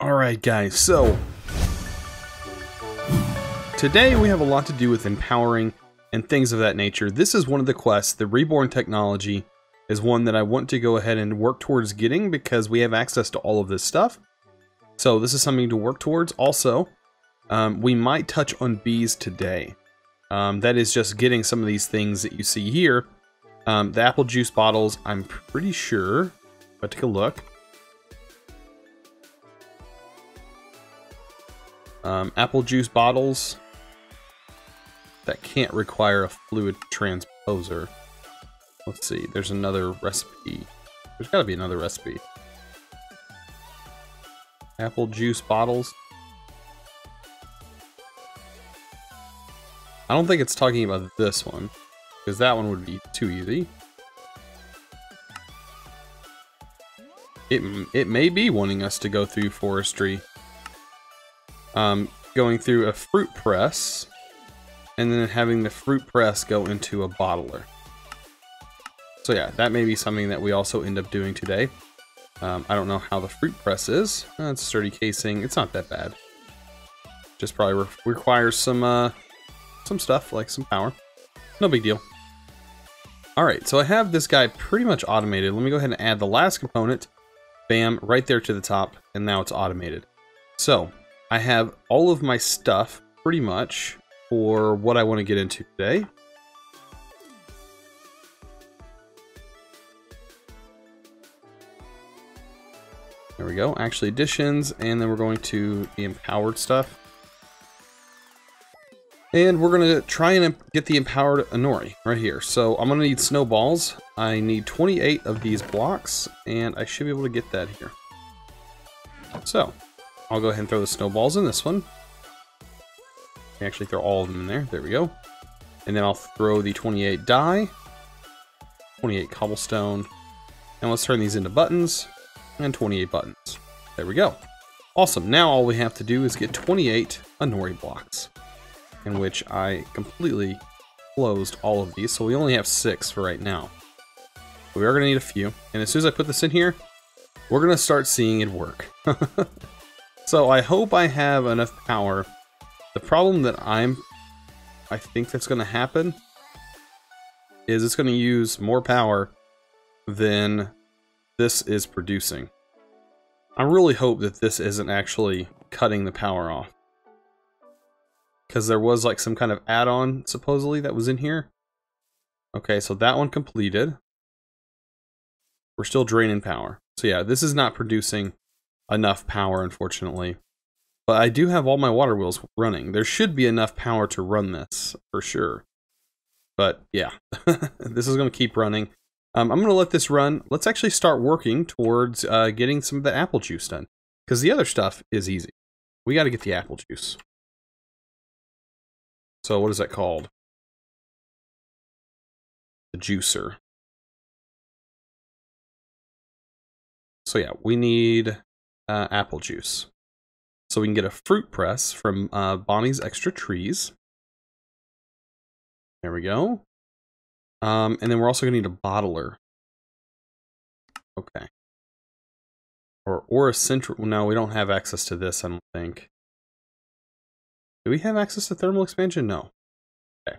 Alright guys, so today we have a lot to do with empowering and things of that nature. This is one of the quests. The Reborn technology is one that I want to go ahead and work towards getting because we have access to all of this stuff. So this is something to work towards. Also, we might touch on bees today. That is just getting some of these things that you see here. The apple juice bottles, I'm pretty sure. But take a look. Apple juice bottles that can't require a fluid transposer. Let's see, there's another recipe. There's got to be another recipe. Apple juice bottles. I don't think it's talking about this one, because that one would be too easy. It may be wanting us to go through forestry. Going through a fruit press, and then having the fruit press go into a bottler. So yeah, that may be something that we also end up doing today. I don't know how the fruit press is. It's sturdy casing. It's not that bad. Just probably requires some stuff, like some power. No big deal. Alright, so I have this guy pretty much automated. Let me go ahead and add the last component. Bam, right there to the top, and now it's automated. So, I have all of my stuff, pretty much, for what I want to get into today. There we go, actually additions, and then we're going to the empowered stuff. And we're going to try and get the empowered Anori right here. So I'm going to need snowballs. I need 28 of these blocks, and I should be able to get that here. So, I'll go ahead and throw the snowballs in this one. Actually throw all of them in there. There we go. And then I'll throw the 28 dye, 28 cobblestone, and let's turn these into buttons, and 28 buttons. There we go. Awesome. Now all we have to do is get 28 Anori blocks, in which I completely closed all of these, so we only have 6 for right now. We are going to need a few, and as soon as I put this in here, we're going to start seeing it work. So I hope I have enough power. The problem that I think that's going to happen is it's going to use more power than this is producing. I really hope that this isn't actually cutting the power off, because there was like some kind of add-on supposedly that was in here. Okay, so that one completed. We're still draining power. So yeah, this is not producing enough power, unfortunately. But I do have all my water wheels running. There should be enough power to run this, for sure. But yeah, this is going to keep running. I'm going to let this run. Let's actually start working towards getting some of the apple juice done. Because the other stuff is easy. We got to get the apple juice. So what is that called? The juicer. So yeah, we need apple juice. So we can get a fruit press from Bonnie's Extra Trees. There we go. And then we're also going to need a bottler. Okay. Or a central... No, we don't have access to this, I don't think. Do we have access to thermal expansion? No. Okay.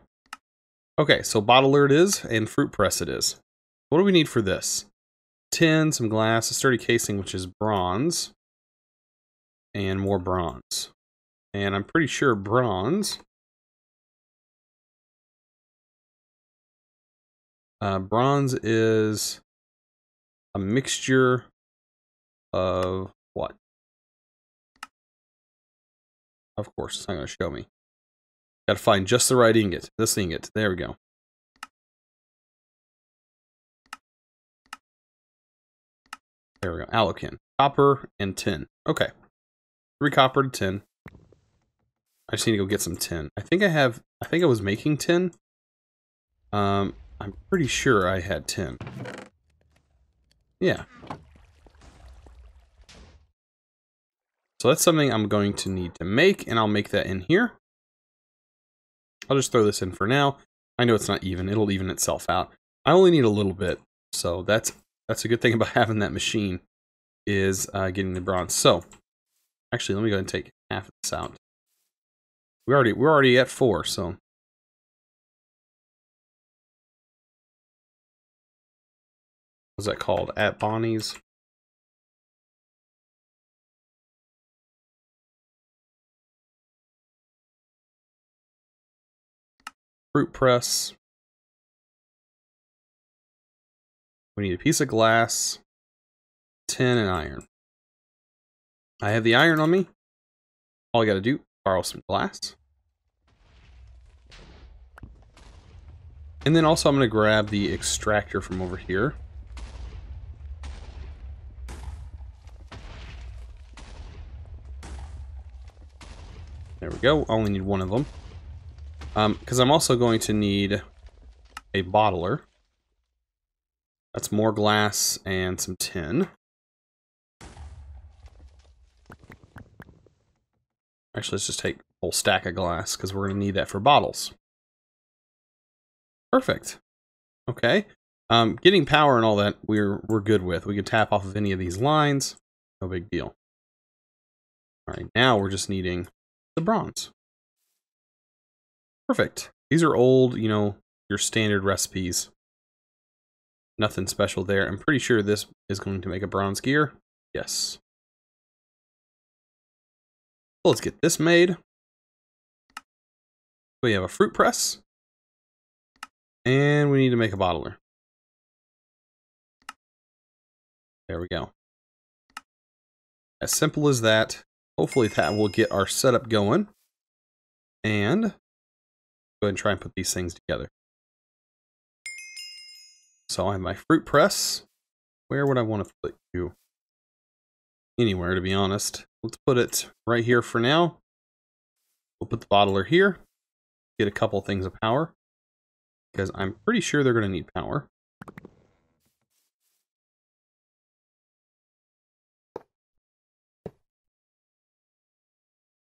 Okay, so bottler it is, and fruit press it is. What do we need for this? Tin, some glass, a sturdy casing, which is bronze. And more bronze. And I'm pretty sure bronze... bronze is a mixture of what? Of course, it's not going to show me. Got to find just the right ingot. This ingot. There we go. There we go. Allocan. Copper and tin. Okay. 3 copper to tin. I just need to go get some tin. I think I was making tin. I'm pretty sure I had tin. Yeah. So that's something I'm going to need to make, and I'll make that in here. I'll just throw this in for now. I know it's not even. It'll even itself out. I only need a little bit, so that's a good thing about having that machine, is getting the bronze. So Actually, let me go ahead and take half of this out. We're already at 4, so. What's that called? At Bonnie's. Fruit press. We need a piece of glass, tin, and iron. I have the iron on me. All I gotta do, borrow some glass. And then also I'm gonna grab the extractor from over here. There we go, I only need one of them. Because I'm also going to need a bottler. That's more glass and some tin. Actually, let's just take a whole stack of glass, because we're going to need that for bottles. Perfect. Okay. Getting power and all that, we're good with. We can tap off of any of these lines. No big deal. Alright, now we're just needing the bronze. Perfect. These are old, you know, your standard recipes. Nothing special there. I'm pretty sure this is going to make a bronze gear. Yes. Well, let's get this made. We have a fruit press. And we need to make a bottler. There we go. As simple as that. Hopefully that will get our setup going. And go ahead and try and put these things together. So I have my fruit press. Where would I want to put you? Anywhere, to be honest. Let's put it right here for now. We'll put the bottler here. Get a couple things of power. Because I'm pretty sure they're going to need power.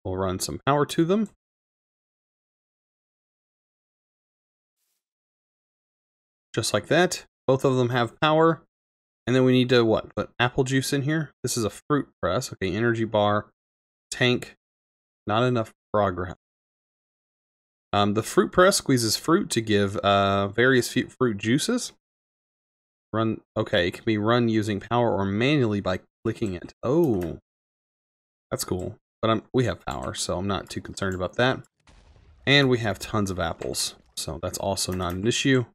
We'll run some power to them. Just like that. Both of them have power. And then we need to, what? Put apple juice in here. This is a fruit press. Okay, energy bar. Tank. Not enough progress. The fruit press squeezes fruit to give various fruit juices. Okay, it can be run using power or manually by clicking it. Oh, that's cool. But we have power, so I'm not too concerned about that. And we have tons of apples, so that's also not an issue.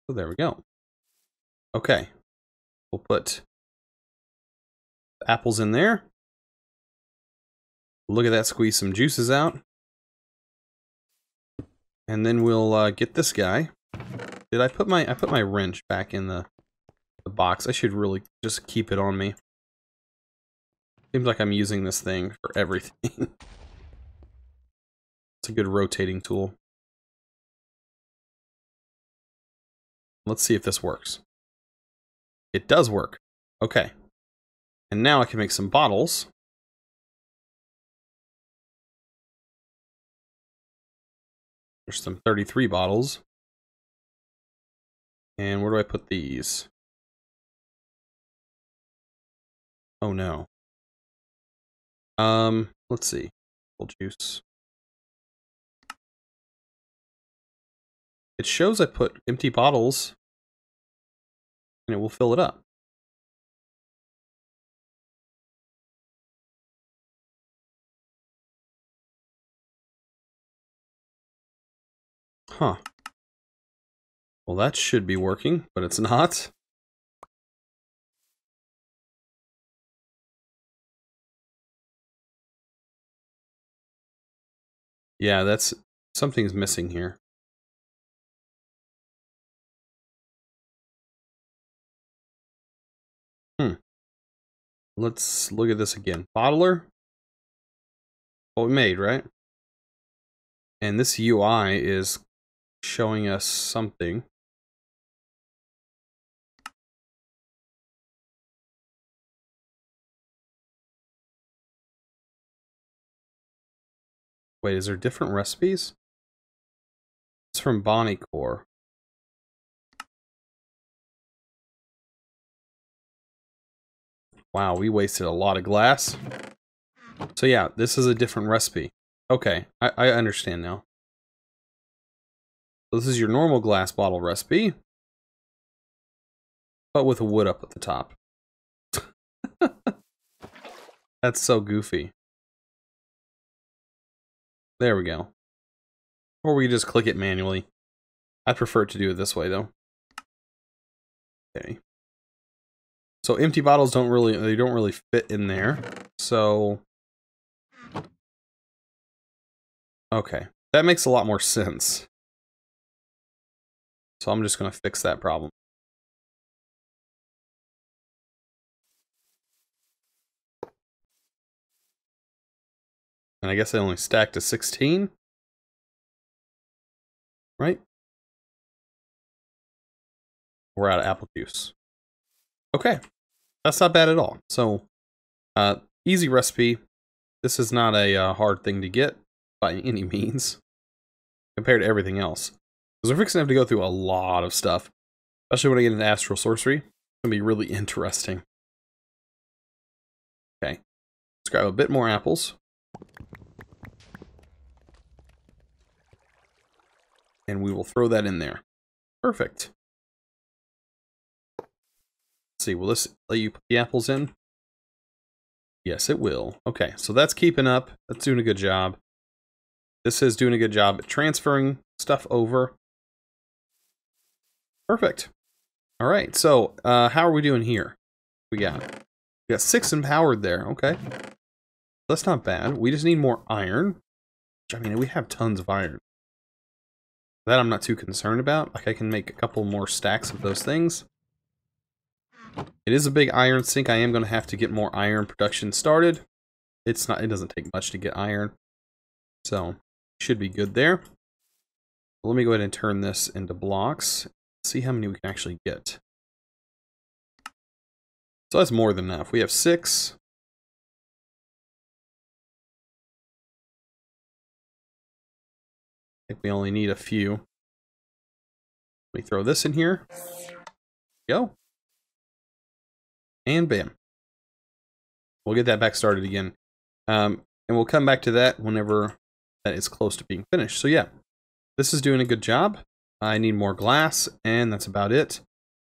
So there we go. Okay, we'll put the apples in there. Look at that, squeeze some juices out. And then we'll get this guy. Did I put my wrench back in the box? I should really just keep it on me. Seems like I'm using this thing for everything. It's a good rotating tool. Let's see if this works. It does work. Okay. And now I can make some bottles. There's some 33 bottles. And where do I put these? Oh no. Let's see. Apple juice. It shows I put empty bottles and it will fill it up. Huh. Well, that should be working, but it's not. Yeah, something's missing here. Let's look at this again. Bottler. What we made, right? And this UI is showing us something. Wait, is there different recipes? It's from Bonnie Core. Wow, we wasted a lot of glass. So yeah, this is a different recipe. Okay, I understand now. So this is your normal glass bottle recipe, but with a wood up at the top. That's so goofy. There we go. Or we just click it manually. I prefer to do it this way though. Okay. So empty bottles don't really fit in there. So okay, that makes a lot more sense. So I'm just going to fix that problem. And I guess I only stacked to 16. Right? We're out of apple juice. Okay. That's not bad at all. So, easy recipe. This is not a hard thing to get by any means compared to everything else. Because we're fixing to have to go through a lot of stuff. Especially when I get into astral sorcery. It's going to be really interesting. Okay. Let's grab a bit more apples. And we will throw that in there. Perfect. Let's see, will this let you put the apples in? Yes, it will. Okay, so that's keeping up. That's doing a good job. This is doing a good job at transferring stuff over. Perfect. All right, so how are we doing here? We got 6 empowered there. Okay, that's not bad. We just need more iron. I mean, we have tons of iron. That I'm not too concerned about. Like, I can make a couple more stacks of those things. It is a big iron sink. I am going to have to get more iron production started. It doesn't take much to get iron. So, should be good there. Let me go ahead and turn this into blocks. See how many we can actually get. So that's more than enough. We have 6. I think we only need a few. Let me throw this in here. Go. And bam. We'll get that back started again. And we'll come back to that whenever that is close to being finished. So yeah, this is doing a good job. I need more glass, and that's about it.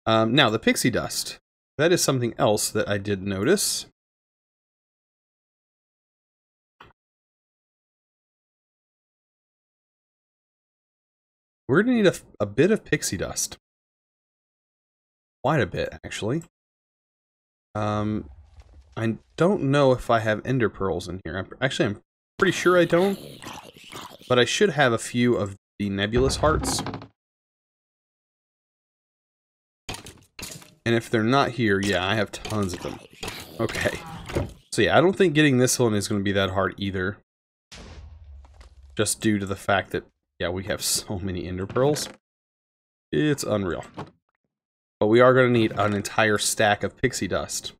Now, the pixie dust. That is something else that I did notice. We're going to need a bit of pixie dust. Quite a bit, actually. I don't know if I have ender pearls in here. I'm pretty sure I don't. But I should have a few of the nebulous hearts. And if they're not here, yeah, I have tons of them. Okay. So yeah, I don't think getting this one is going to be that hard either. Just due to the fact that, yeah, we have so many ender pearls. It's unreal. But we are going to need an entire stack of pixie dust.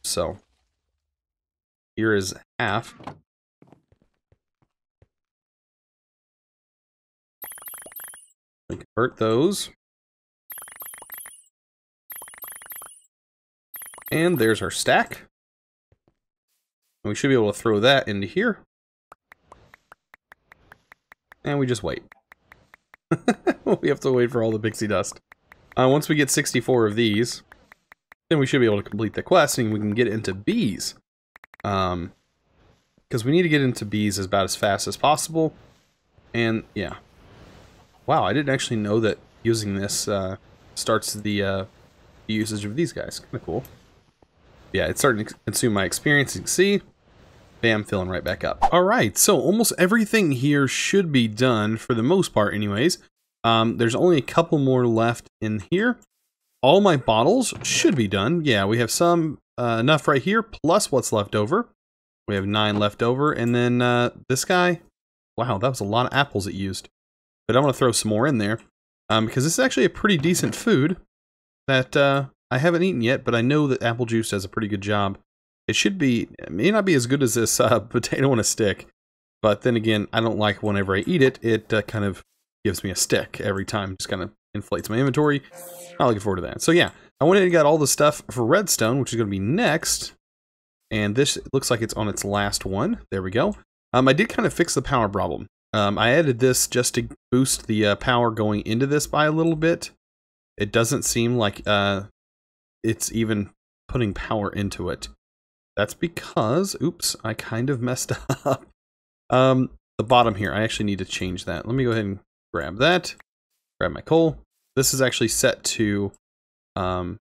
So here is half. We convert those. And there's our stack. And we should be able to throw that into here. And we just wait. We have to wait for all the pixie dust. Once we get 64 of these, then we should be able to complete the quest and we can get into bees. Because we need to get into bees about as fast as possible. And yeah. Wow, I didn't actually know that using this starts the usage of these guys. Kind of cool. Yeah, it's starting to consume my experience. You can see, bam, filling right back up. All right, so almost everything here should be done for the most part anyways. There's only a couple more left in here. All my bottles should be done. Yeah, we have some enough right here, plus what's left over. We have 9 left over, and then this guy. Wow, that was a lot of apples it used. But I'm going to throw some more in there, because this is actually a pretty decent food that I haven't eaten yet, but I know that apple juice does a pretty good job. It should be, it may not be as good as this potato on a stick, but then again, I don't like whenever I eat it, it kind of gives me a stick every time. Just kind of inflates my inventory. Not looking forward to that. So yeah, I went ahead and got all the stuff for redstone, which is going to be next. And this looks like it's on its last one. There we go. I did kind of fix the power problem. I added this just to boost the power going into this by a little bit. It doesn't seem like it's even putting power into it. That's because, oops, I kind of messed up. The bottom here, I actually need to change that. Let me go ahead and grab that. Grab my coal. This is actually set to, it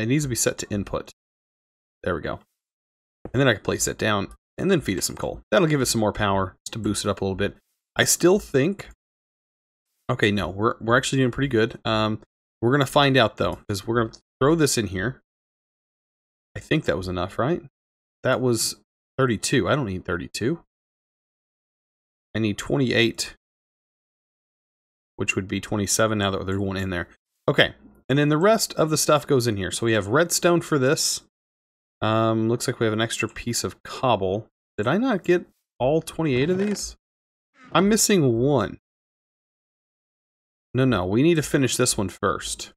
needs to be set to input. There we go. And then I can place it down and then feed it some coal. That'll give it some more power just to boost it up a little bit. I still think, okay, no, we're actually doing pretty good. We're going to find out though, because we're going to throw this in here. I think that was enough, right? That was 32. I don't need 32. I need 28, which would be 27 now that there's one in there. Okay, and then the rest of the stuff goes in here. So we have redstone for this. Looks like we have an extra piece of cobble. Did I not get all 28 of these? I'm missing one. No, we need to finish this one first.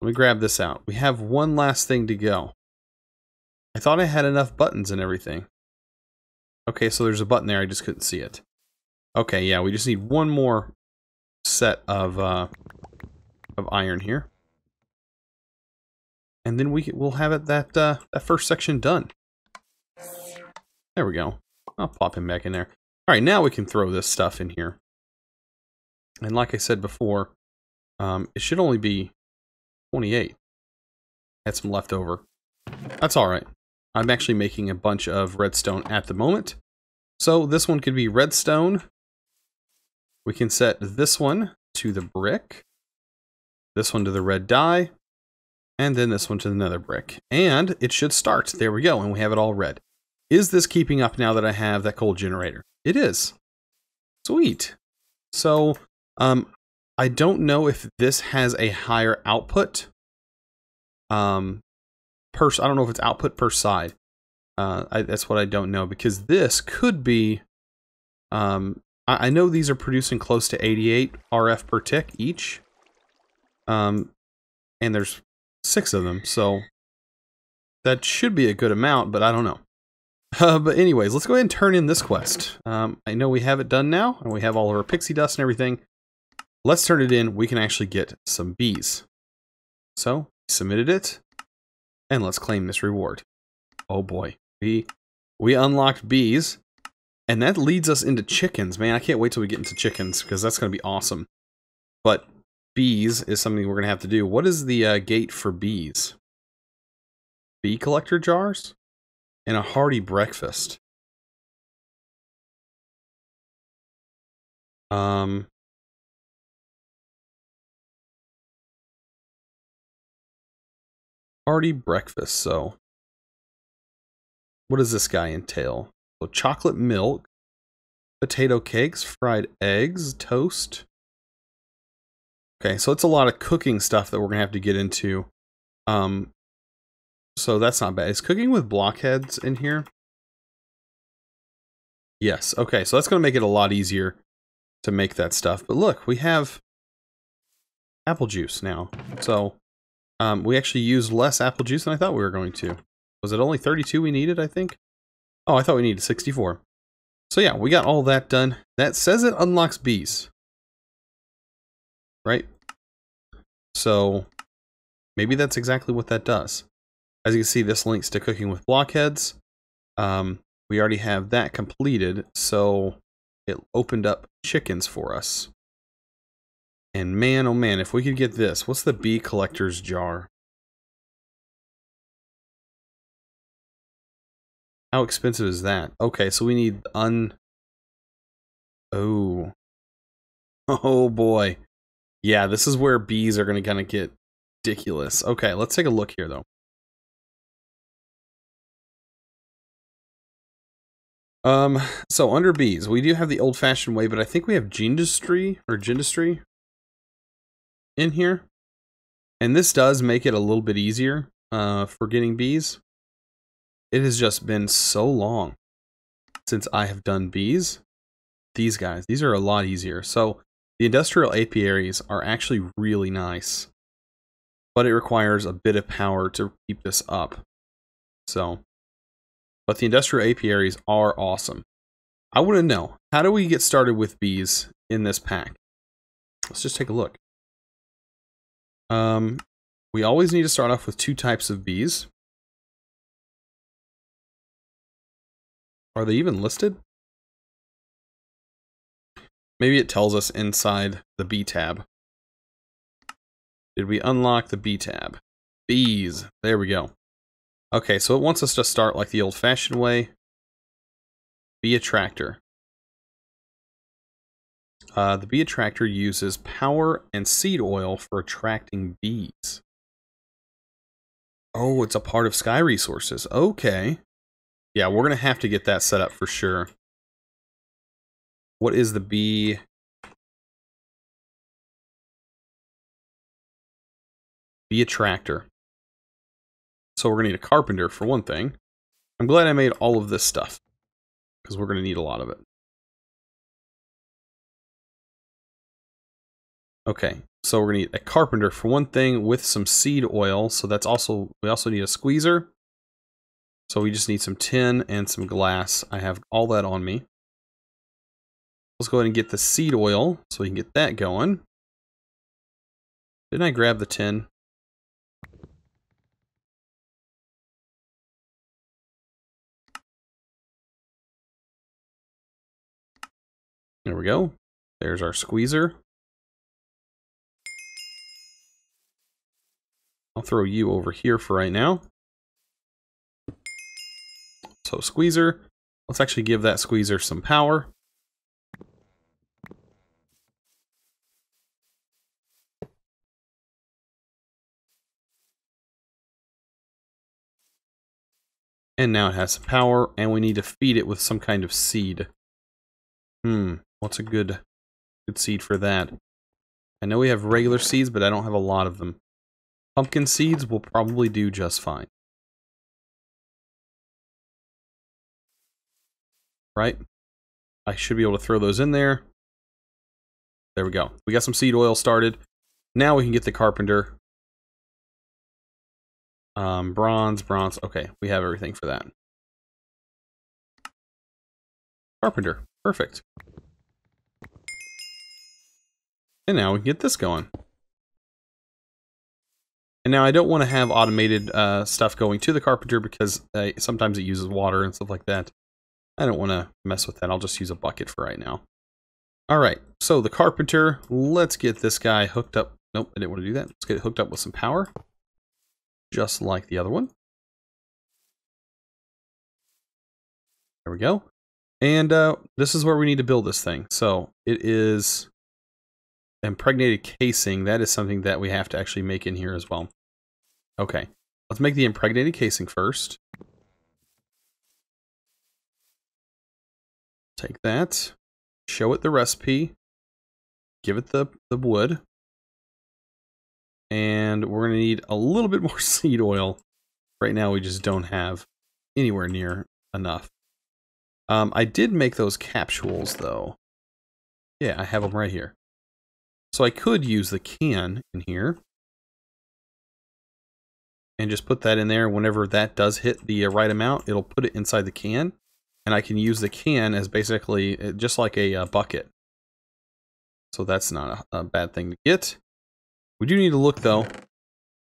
Let me grab this out. We have one last thing to go. I thought I had enough buttons and everything. Okay, so there's a button there, I just couldn't see it. Okay, yeah, we just need one more set of iron here. And then we'll have it that first section done. There we go. I'll pop him back in there. Alright, now we can throw this stuff in here. And like I said before, it should only be 28. Had some left over. That's alright. I'm actually making a bunch of redstone at the moment. So this one could be redstone. We can set this one to the brick. This one to the red dye. And then this one to another brick. And it should start. There we go. And we have it all red. Is this keeping up now that I have that coal generator? It is. Sweet. So, I don't know if this has a higher output. I don't know if it's output per side. That's what I don't know, because this could be, I know these are producing close to 88 RF per tick each. And there's 6 of them, so that should be a good amount, but I don't know. But anyways, let's go ahead and turn in this quest. I know we have it done now, and we have all of our pixie dust and everything. Let's turn it in. We can actually get some bees. So, submitted it, and let's claim this reward. Oh boy, we unlocked bees, and that leads us into chickens. Man, I can't wait till we get into chickens, because that's going to be awesome. But bees is something we're going to have to do. What is the gate for bees? Bee collector jars? And a hearty breakfast. Hearty breakfast, so what does this guy entail? So chocolate milk, potato cakes, fried eggs, toast. Okay, so it's a lot of cooking stuff that we're gonna have to get into. So that's not bad. Is cooking with blockheads in here? Yes, okay, so that's gonna make it a lot easier to make that stuff. But look, we have apple juice now. So we actually used less apple juice than I thought we were going to. Was it only 32 we needed, I think? Oh, I thought we needed 64. So yeah, we got all that done. That says it unlocks bees. Right? So maybe that's exactly what that does. As you can see, this links to cooking with blockheads. We already have that completed, so it opened up chickens for us. And man, oh man, if we could get this. What's the bee collector's jar? How expensive is that? Okay, so we need Oh. Oh boy. Yeah, this is where bees are going to kind of get ridiculous. Okay, let's take a look here, though. So under bees, we do have the old-fashioned way, but I think we have Gindustry in here. And this does make it a little bit easier for getting bees. It has just been so long since I have done bees. These guys, these are a lot easier. So The industrial apiaries are actually really nice, but it requires a bit of power to keep this up. So, but the industrial apiaries are awesome. I want to know, how do we get started with bees in this pack? Let's just take a look. We always need to start off with 2 types of bees. Are they even listed? Maybe it tells us inside the bee tab. Did we unlock the bee tab? Bees. There we go. Okay, so it wants us to start like the old-fashioned way. Bee attractor. The bee attractor uses power and seed oil for attracting bees. Oh, it's a part of Sky Resources. Okay. Yeah, we're going to have to get that set up for sure. What is the bee? Bee attractor. So we're going to need a carpenter for one thing. I'm glad I made all of this stuff, because we're going to need a lot of it. Okay, so we're going to need a carpenter for one thing with some seed oil. So that's also, we also need a squeezer. So we just need some tin and some glass. I have all that on me. Let's go ahead and get the seed oil so we can get that going. Didn't I grab the tin? There we go. There's our squeezer. I'll throw you over here for right now. So squeezer. Let's actually give that squeezer some power. And now it has some power, and we need to feed it with some kind of seed. What's a good seed for that? I know we have regular seeds, but I don't have a lot of them. Pumpkin seeds will probably do just fine. Right? I should be able to throw those in there. There we go. We got some seed oil started. Now we can get the carpenter. Bronze. Okay, we have everything for that. Carpenter. Perfect. And now we can get this going. And now I don't want to have automated stuff going to the carpenter because sometimes it uses water and stuff like that. I don't want to mess with that. I'll just use a bucket for right now. Alright, so the carpenter, let's get this guy hooked up. Nope, I didn't want to do that. Let's get it hooked up with some power. Just like the other one. There we go. And this is where we need to build this thing. So it is impregnated casing. That is something that we have to actually make in here as well. Okay, let's make the impregnated casing first. Take that, show it the recipe, give it the wood, and we're going to need a little bit more seed oil. Right now we just don't have anywhere near enough. I did make those capsules though. Yeah, I have them right here. So I could use the can in here and just put that in there. Whenever that does hit the right amount, it'll put it inside the can. And I can use the can as basically just like a bucket. So that's not a bad thing to get. We do need to look though.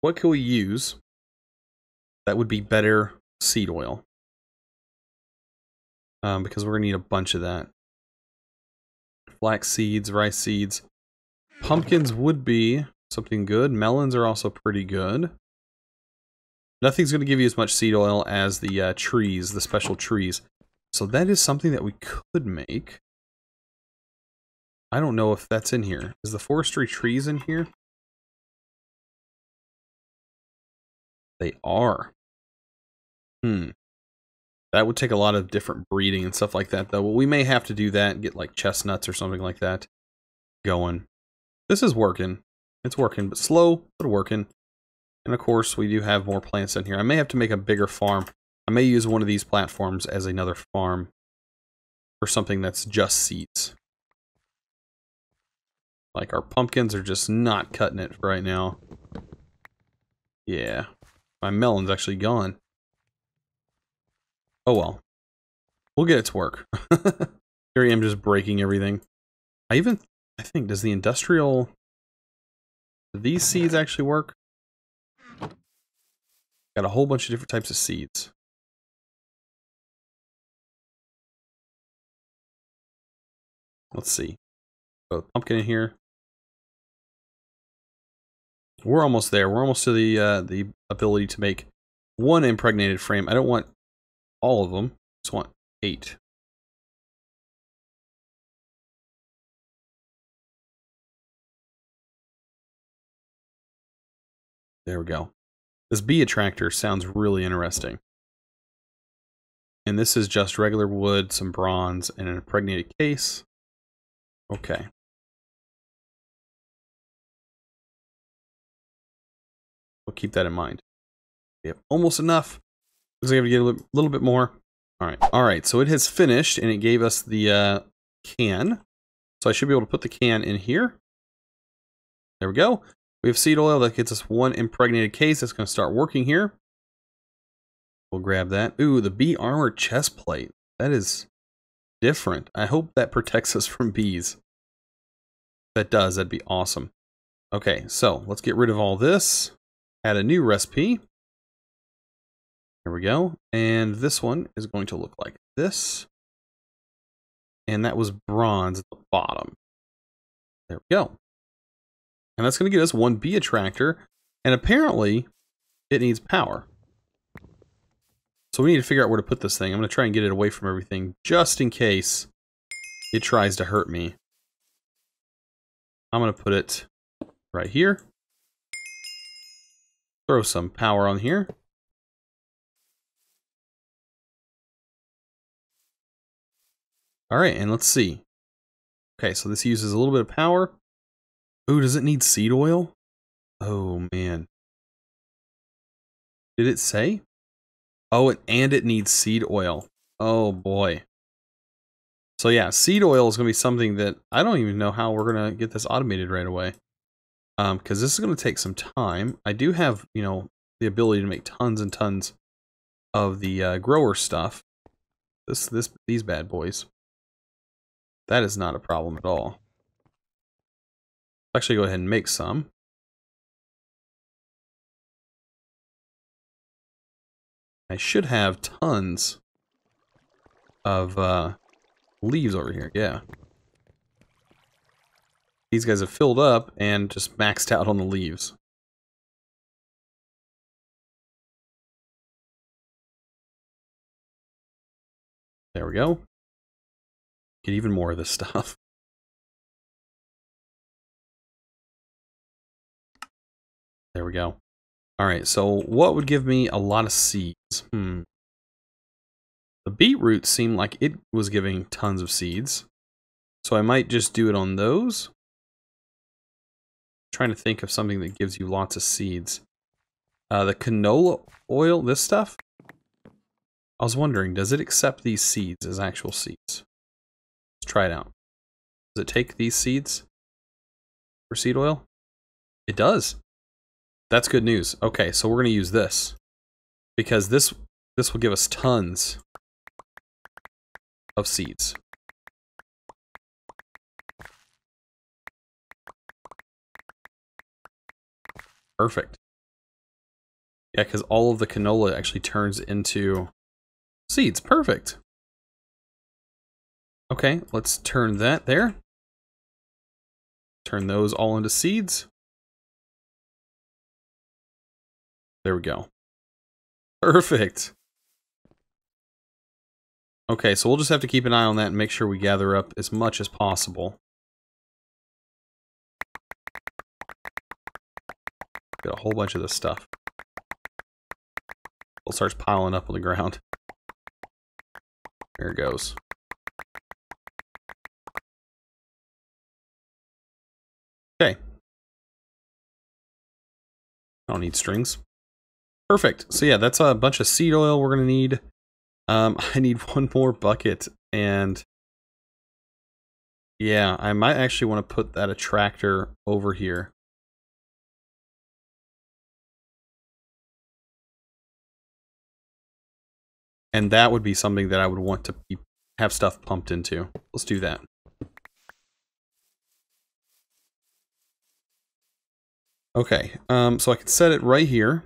What can we use that would be better seed oil? Because we're going to need a bunch of that. Flax seeds, rice seeds. Pumpkins would be something good. Melons are also pretty good. Nothing's going to give you as much seed oil as the trees, the special trees. So that is something that we could make. I don't know if that's in here. Is the Forestry Trees in here? They are. That would take a lot of different breeding and stuff like that, though. Well, we may have to do that and get like chestnuts or something like that going. This is working. It's working, but slow, but working. And of course, we do have more plants in here. I may have to make a bigger farm. I may use one of these platforms as another farm for something that's just seeds. Like, our pumpkins are just not cutting it right now. Yeah. My melon's actually gone. Oh well. We'll get it to work. Here I am just breaking everything. I think, does the industrial... Do these seeds actually work? Got a whole bunch of different types of seeds. Let's see. Put a pumpkin in here. We're almost there. We're almost to the ability to make one impregnated frame. I don't want all of them. Just want 8. There we go. This bee attractor sounds really interesting. And this is just regular wood, some bronze, and an impregnated case. Okay. We'll keep that in mind. We have almost enough. Looks like we have to get a little bit more. Alright, so it has finished, and it gave us the can. So I should be able to put the can in here. There we go. We have seed oil. That gets us one impregnated case. That's going to start working here. We'll grab that. Ooh, the bee armor chest plate. That is different. I hope that protects us from bees. If that does, that'd be awesome. Okay, so let's get rid of all this. Add a new recipe. There we go. And this one is going to look like this. And that was bronze at the bottom. There we go. And that's going to get us one bee attractor. And apparently, it needs power. So we need to figure out where to put this thing. I'm going to try and get it away from everything, just in case it tries to hurt me. I'm going to put it right here. Throw some power on here. Alright, and let's see. Okay, so this uses a little bit of power. Ooh, does it need seed oil? Oh, man. Did it say? Oh, and it needs seed oil. Oh, boy. So, yeah, seed oil is going to be something that I don't even know how we're going to get this automated right away. Because this is going to take some time. I do have, you know, the ability to make tons and tons of the grower stuff. These bad boys. That is not a problem at all. Actually, go ahead and make some. I should have tons of leaves over here. Yeah. These guys have filled up and just maxed out on the leaves. There we go. Get even more of this stuff. There we go. Alright, so what would give me a lot of seeds? The beetroot seemed like it was giving tons of seeds. So I might just do it on those. Trying to think of something that gives you lots of seeds. The canola oil, this stuff? I was wondering, does it accept these seeds as actual seeds? Let's try it out. Does it take these seeds for seed oil? It does. That's good news. Okay, so we're going to use this. Because this will give us tons of seeds. Perfect. Yeah, because all of the canola actually turns into seeds. Perfect. Okay, let's turn that there. Turn those all into seeds. There we go. Perfect. Okay, so we'll just have to keep an eye on that and make sure we gather up as much as possible. Get a whole bunch of this stuff. It starts piling up on the ground. There it goes. Okay. I don't need strings. Perfect. So yeah, that's a bunch of seed oil we're going to need. I need one more bucket, and Yeah, I might actually want to put that attractor over here. And that would be something that I would want to have stuff pumped into. Let's do that. Okay, so I can set it right here.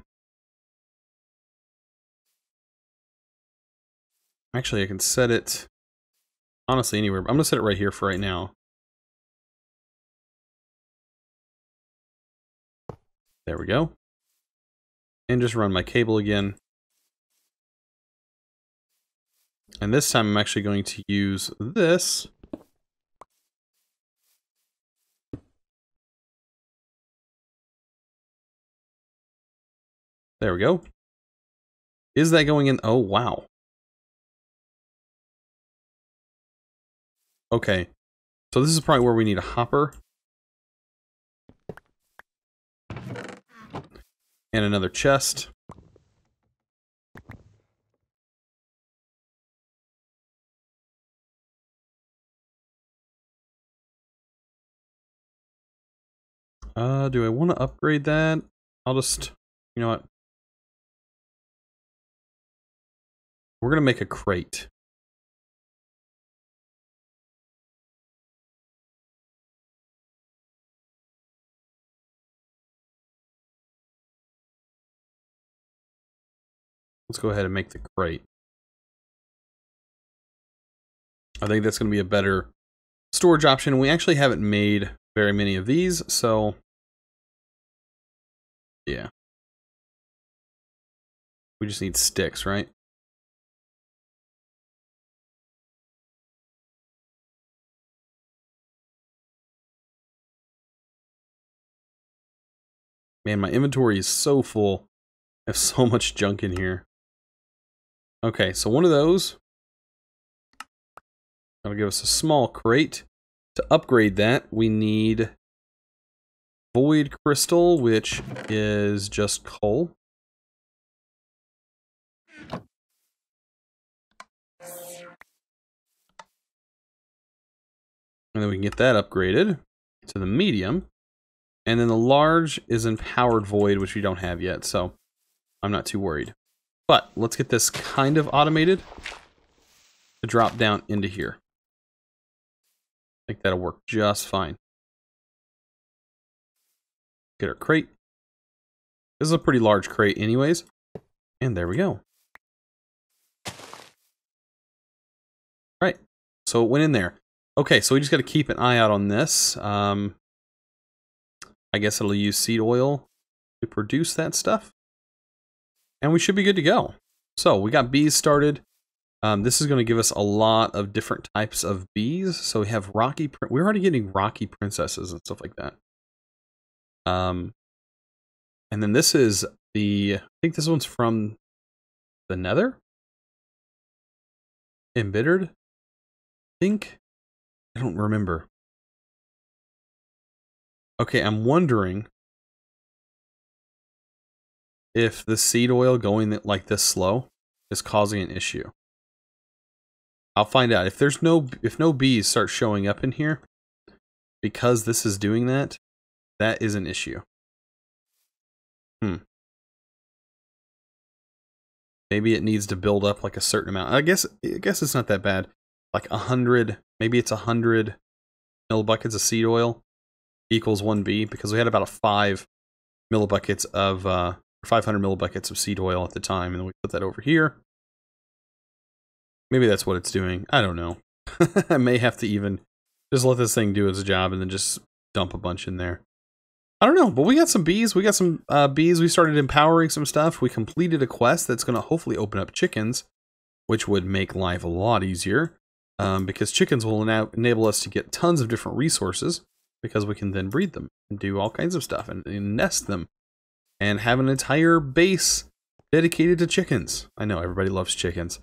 Actually, I can set it, honestly, anywhere. I'm going to set it right here for right now. There we go. And just run my cable again. And this time I'm actually going to use this. There we go. Is that going in? Oh, wow. Okay. So this is probably where we need a hopper. And another chest. Do I want to upgrade that? I'll just, you know what? We're going to make a crate. Let's go ahead and make the crate. I think that's going to be a better storage option. We actually haven't made very many of these, so yeah. We just need sticks, right? Man, my inventory is so full. I have so much junk in here. Okay, so one of those. That'll give us a small crate. To upgrade that, we need void crystal, which is just coal. And then we can get that upgraded to the medium. And then the large is empowered void, which we don't have yet, so I'm not too worried. But let's get this kind of automated to drop down into here. I think that'll work just fine. Get our crate. This is a pretty large crate anyways. And there we go. Right. So it went in there. Okay, so we just got to keep an eye out on this. I guess it'll use seed oil to produce that stuff. And we should be good to go. So we got bees started. This is going to give us a lot of different types of bees. So we have rocky, we're already getting rocky princesses and stuff like that. And then this is I think this one's from the Nether? Embittered? I think? I don't remember. Okay, I'm wondering if the seed oil going like this slow is causing an issue. I'll find out. If no bees start showing up in here because this is doing that, that is an issue. Maybe it needs to build up like a certain amount. I guess it's not that bad. Like 100, maybe it's 100 millibuckets of seed oil equals 1 bee, because we had about 5 millibuckets of 500 millibuckets of seed oil at the time, and then we put that over here. Maybe that's what it's doing. I don't know. I may have to even just let this thing do its job and then just dump a bunch in there. I don't know, but we got some bees. We got some bees. We started empowering some stuff. We completed a quest that's going to hopefully open up chickens, which would make life a lot easier, because chickens will now enable us to get tons of different resources, because we can then breed them and do all kinds of stuff and nest them and have an entire base dedicated to chickens. I know everybody loves chickens,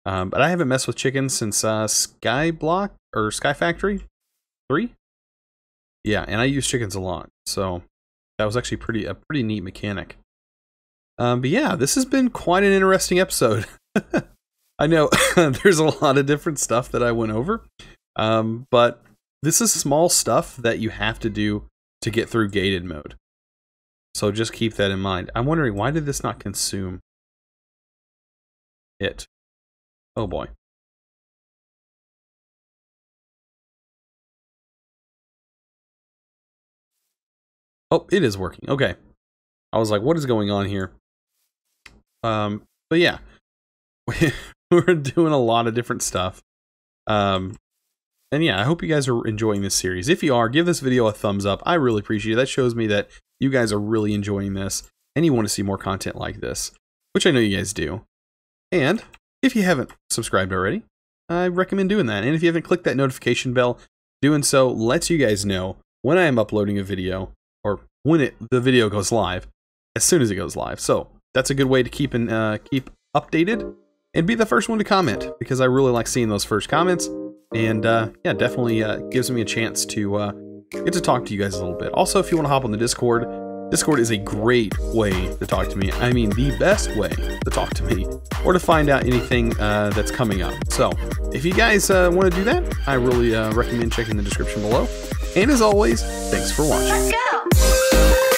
but I haven't messed with chickens since Skyblock or Sky Factory 3. Yeah, and I use chickens a lot, so that was actually a pretty neat mechanic. But yeah, this has been quite an interesting episode. I know there's a lot of different stuff that I went over, but this is small stuff that you have to do to get through gated mode. So just keep that in mind. I'm wondering, why did this not consume it? Oh boy. Oh, it is working. Okay. I was like, what is going on here? But yeah. We're doing a lot of different stuff. And yeah, I hope you guys are enjoying this series. If you are, give this video a thumbs up. I really appreciate it. That shows me that you guys are really enjoying this and you want to see more content like this, which I know you guys do. And if you haven't subscribed already, I recommend doing that. And if you haven't clicked that notification bell, doing so lets you guys know when I am uploading a video or when the video goes live, as soon as it goes live. So that's a good way to keep updated and be the first one to comment, because I really like seeing those first comments. And yeah, definitely gives me a chance to get to talk to you guys a little bit. Also, if you want to hop on the Discord, Discord is a great way to talk to me. I mean, the best way to talk to me or to find out anything that's coming up. So if you guys want to do that, I really recommend checking the description below. And as always, thanks for watching. Let's go!